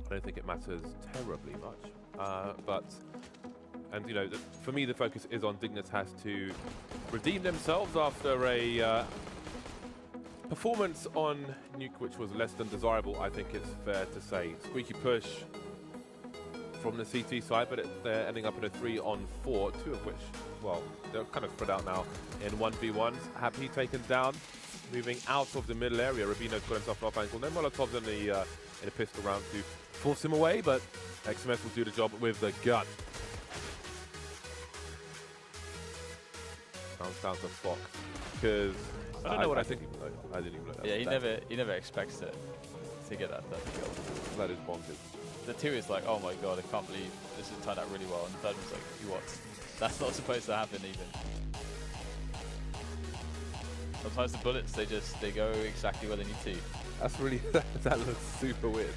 I don't think it matters terribly much. And you know, for me, the focus is on Dignitas to redeem themselves after a performance on Nuke which was less than desirable, I think it's fair to say. Squeaky push from the CT side, but they're ending up in a 3-on-4, 2 of which, well, they're kind of spread out now in 1v1s. Happy taken down, moving out of the middle area. Rabino's got himself an off angle. No Molotovs in a pistol round to force him away, but XMS will do the job with the gun. Bounce down to Fox, because I don't know what I think. I didn't even know that. Yeah, he never expects it to get that kill. That is bonkers. The two is like, oh my god, I can't believe this has turned out really well. And the third one's like, you what? That's not supposed to happen even. Sometimes the bullets, they go exactly where they need to. That's really, that looks super weird.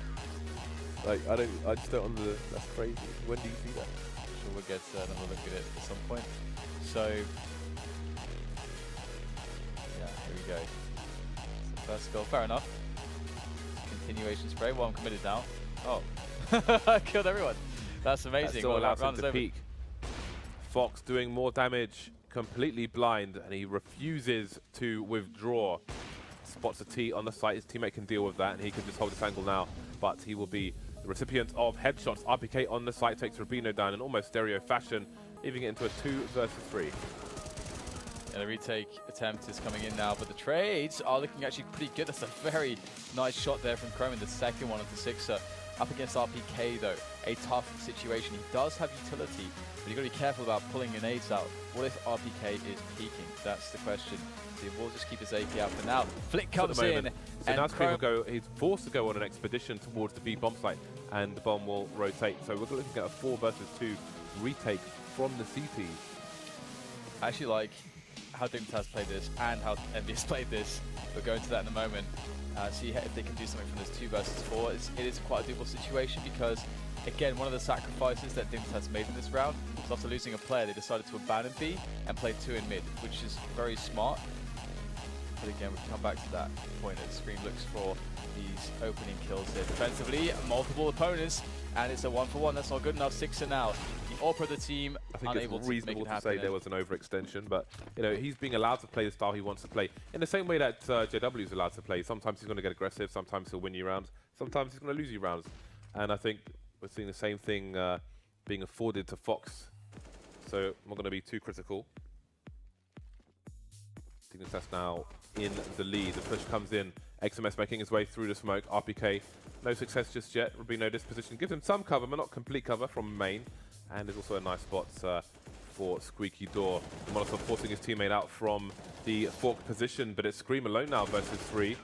Like, I just don't understand. That's crazy. When do you see that? I'm sure we'll get another look at it at some point. So, yeah, here we go. So first goal, fair enough. Continuation spray, well, I'm committed now. Oh, killed everyone. That's amazing. That still allows him to peek. Fox doing more damage, completely blind, and he refuses to withdraw. Spots a T on the site, his teammate can deal with that, and he can just hold this angle now, but he will be the recipient of headshots. RPK on the site takes Rabino down in almost stereo fashion, leaving it into a 2 versus 3. And the retake attempt is coming in now, but the trades are looking actually pretty good. That's a very nice shot there from Chrome in the second one of the Sixer. Up against RPK though, a tough situation. He does have utility, but you've got to be careful about pulling your nades out. What if RPK is peeking? That's the question. So we'll just keep his AK out for now. Flick comes in, so now he's forced to go on an expedition towards the B bomb site, and the bomb will rotate. So we're looking at a 4 versus 2 retake from the CT. I actually like how Dignitas played this and how EnVyUs played this. We'll go into that in a moment. See if they can do something from this 2 versus 4. It is quite a doable situation because, again, one of the sacrifices that Dignitas made in this round was after losing a player, they decided to abandon B and play 2 in mid, which is very smart. But again, we can come back to that point as Scream looks for these opening kills here. Defensively, multiple opponents, and it's a 1-for-1. That's not good enough. Sixer now. The AWP of the team, I think unable it's reasonable to say there was an overextension, but you know, he's being allowed to play the style he wants to play in the same way that JW is allowed to play. Sometimes he's going to get aggressive, sometimes he'll win you rounds, sometimes he's going to lose you rounds, and I think we're seeing the same thing being afforded to Fox. So I'm not going to be too critical. Dignitas now in the lead. The push comes in. XMS making his way through the smoke. RPK, no success just yet. Rabino disposition gives him some cover, but not complete cover from main. And there's also a nice spot for Squeaky Door. Molotov forcing his teammate out from the forked position, but it's Scream alone now versus 3.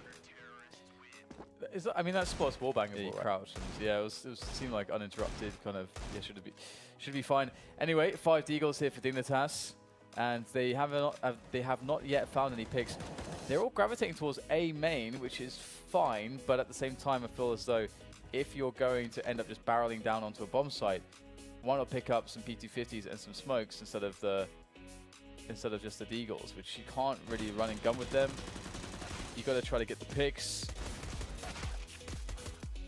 I mean, that spot's wallbangable, right? Crouch. Yeah, it seemed like uninterrupted, kind of. Yeah, should be fine. Anyway, 5 Deagles here for Dignitas, and they have not yet found any picks. They're all gravitating towards A main, which is fine, but at the same time, I feel as though if you're going to end up just barreling down onto a bomb site, why not pick up some P250s and some smokes instead of just the Deagles, which you can't really run and gun with them. You got to try to get the picks.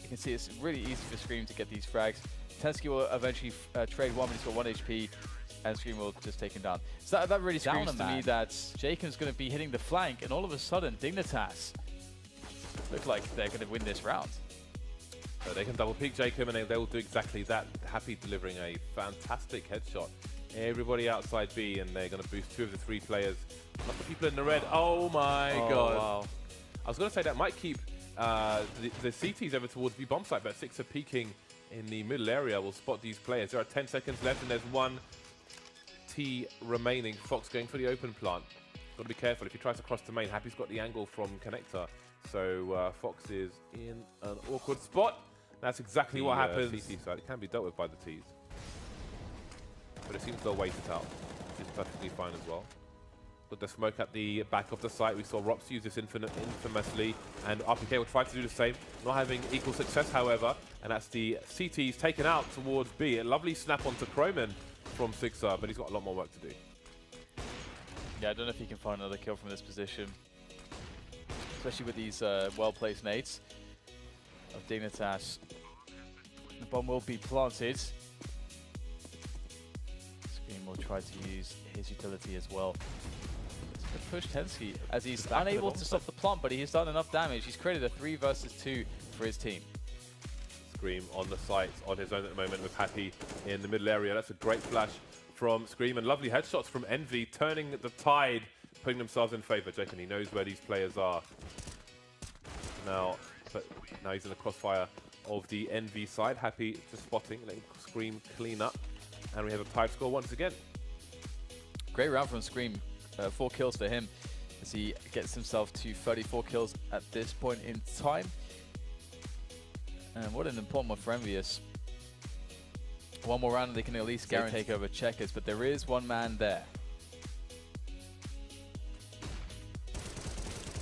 You can see it's really easy for Scream to get these frags. Tensky will eventually trade one, but he's got 1 HP, and Scream will just take him down. So that really screams to me that Jacob's going to be hitting the flank, and all of a sudden, Dignitas look like they're going to win this round. So they can double peek Jacob, and they will do exactly that. Happy delivering a fantastic headshot. Everybody outside B, and they're going to boost 2 of the 3 players. Lots of people in the red. Oh my god. Wow. I was going to say that might keep the CTs over towards B bomb site, but Sixer peeking in the middle area will spot these players. There are 10 seconds left, and there's 1 T remaining. Fox going for the open plant. Got to be careful if he tries to cross the main. Happy's got the angle from connector, so Fox is in an awkward spot. That's exactly what happens. CT side, it can be dealt with by the Ts, but it seems they'll wait it out, which is perfectly fine as well. Put the smoke at the back of the site. We saw Rops use this infamously, and RPK will try to do the same, not having equal success, however, and that's the CTs taken out towards B. A lovely snap onto Croman from Sixer, but he's got a lot more work to do. Yeah, I don't know if he can find another kill from this position, especially with these well-placed nades of Dignitas. The bomb will be planted. Scream will try to use his utility as well. To push Tensky as he's unable to stop the plant, but he has done enough damage. He's created a 3 versus 2 for his team. Scream on the site, on his own at the moment with Happy in the middle area. That's a great flash from Scream and lovely headshots from Envy, turning the tide, putting themselves in favor. Jake, and he knows where these players are. Now he's in the crossfire of the Envy side. Happy to spotting, letting Scream clean up. And we have a tied score once again. Great round from Scream. 4 kills for him as he gets himself to 34 kills at this point in time. And what an important one for EnVyUs. One more round and they can at least guarantee take over Checkers, but there is one man there.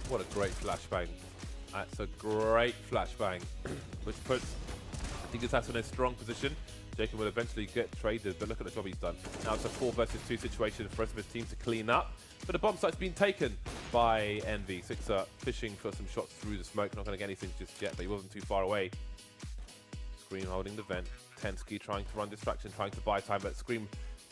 What a great flashbang. That's a great flashbang, which puts Dignitas in a strong position. Jacob will eventually get traded, but look at the job he's done. Now it's a 4 versus 2 situation for the rest of his team to clean up. But the bomb site's been taken by Envy. Sixer fishing for some shots through the smoke. Not going to get anything just yet, but he wasn't too far away. Scream holding the vent. Tensky trying to run distraction, trying to buy time, but Scream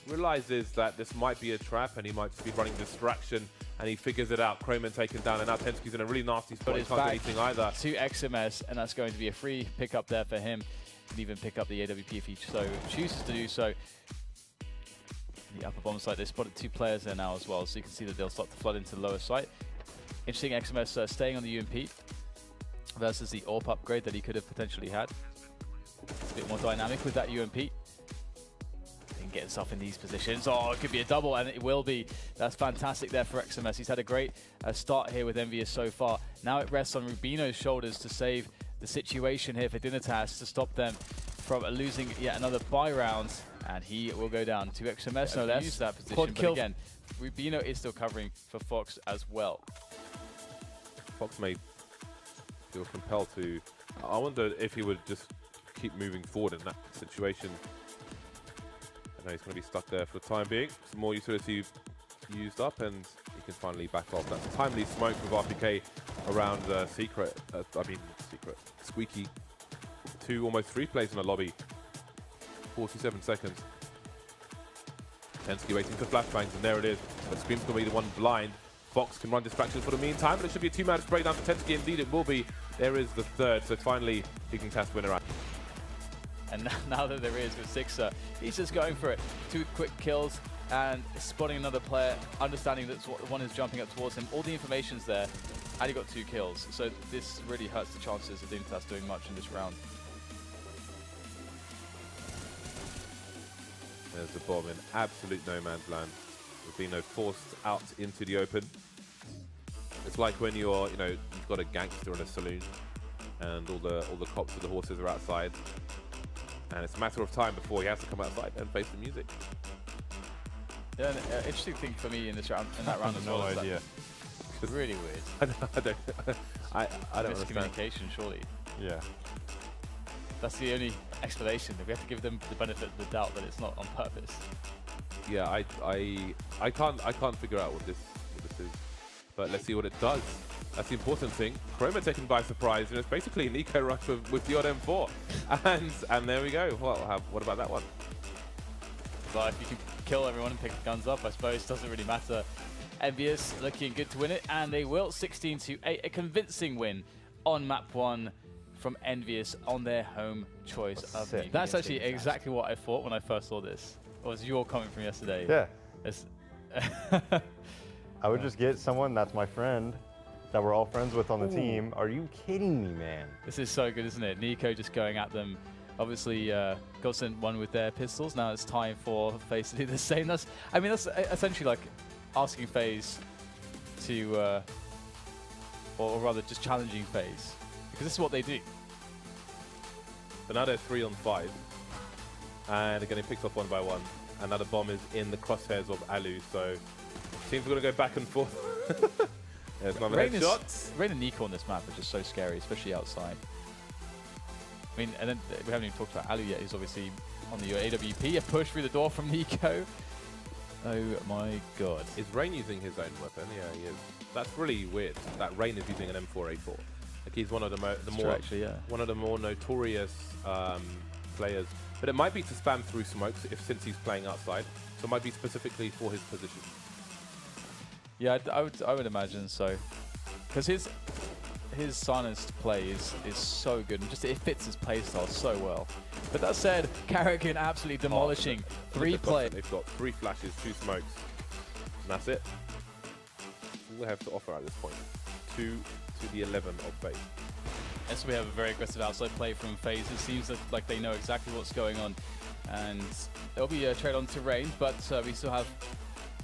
realizes that this might be a trap and he might just be running distraction, and he figures it out. Croman taken down, and now Tensky's in a really nasty spot. He can't do anything either. To XMS, and that's going to be a free pickup there for him. Can even pick up the AWP if he so chooses to do so. The upper bomb site, they spotted 2 players there now as well, so you can see that they'll start to flood into the lower site. Interesting, XMS staying on the UMP versus the AWP upgrade that he could have potentially had. It's a bit more dynamic with that UMP. He can get himself in these positions. Oh, it could be a double, and it will be. That's fantastic there for XMS. He's had a great start here with EnVyUs so far. Now it rests on Rubino's shoulders to save the situation here for Dignitas, to stop them from losing yet another buy round. And he will go down to XMS, no less. Use that position, but again, Rubino is still covering for Fox as well. Fox may feel compelled to. I wonder if he would just keep moving forward in that situation. I know he's going to be stuck there for the time being. Some more utility used up, and he can finally back off. That's a timely smoke with RPK around Secret. Squeaky. 2, almost 3 plays in the lobby. 47 seconds. Tensky waiting for flashbangs, and there it is. But Scream's going to be the one blind. Fox can run distraction for the meantime, but it should be a 2-man breakdown for Tensky. Indeed, it will be. There is the third, so finally he can cast winner out. And now that there is with Sixer, he's just going for it. 2 quick kills and spotting another player, understanding that one is jumping up towards him. All the information's there, and he got 2 kills. So this really hurts the chances of Dignitas doing much in this round. There's the bomb in absolute no man's land. Rubino forced out into the open. It's like when you're, you've got a gangster in a saloon, and all the cops with the horses are outside, and it's a matter of time before he has to come outside and face the music. Yeah, an interesting thing for me in this round, in that round as well. No idea. It's really weird. I don't understand. Miscommunication, surely. Yeah. That's the only explanation. We have to give them the benefit of the doubt that it's not on purpose. Yeah, I can't figure out what this is, but let's see what it does. That's the important thing. Chroma taken by surprise, and it's basically an eco rush with the odd M4, and there we go. Well, what about that one? But if you can kill everyone and pick the guns up, I suppose doesn't really matter. EnVyUs looking good to win it, and they will. 16-8, a convincing win on map 1 from EnVyUs on their home choice of me. That's actually exactly what I thought when I first saw this. It was your comment from yesterday. Yeah. I would just get someone that's my friend, that we're all friends with on the team. Are you kidding me, man? This is so good, isn't it? Nico just going at them. Obviously, Godsent won with their pistols. Now it's time for Faze to do the same. That's essentially like asking Faze to, or rather just challenging Faze, because this is what they do. But now they're 3 on 5, and they're getting picked off 1 by 1. And now the bomb is in the crosshairs of Alu, so teams are going to go back and forth. There's another headshot. Rain and Nico on this map are just so scary, especially outside. I mean, and then we haven't even talked about Alu yet. He's obviously on the AWP. A push through the door from Nico. Oh my god. Is Rain using his own weapon? Yeah, he is. That's really weird. That Rain is using an M4A4. Like he's one of the more notorious players. But it might be to spam through smokes since he's playing outside. So it might be specifically for his position. Yeah, I would imagine so. Because his silenced play is so good, and just it fits his playstyle so well. But that said, Karrigan absolutely demolishing 3 plays. They've got 3 flashes, 2 smokes, and that's it. That's all they have to offer at this point. 2 to the 11 of Faze. Yes, we have a very aggressive outside play from Faze. It seems like they know exactly what's going on, and there'll be a trade on to Rain, but we still have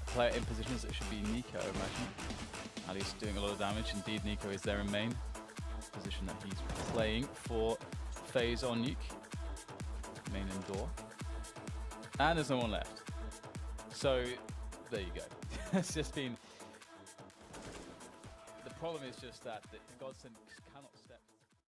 a player in positions. It should be Nico, I imagine. At least doing a lot of damage. Indeed, Nico is there in main position that he's playing for Faze on Nuke. Main and door. And there's no one left. So, there you go. It's just been... The problem is just that the Godsent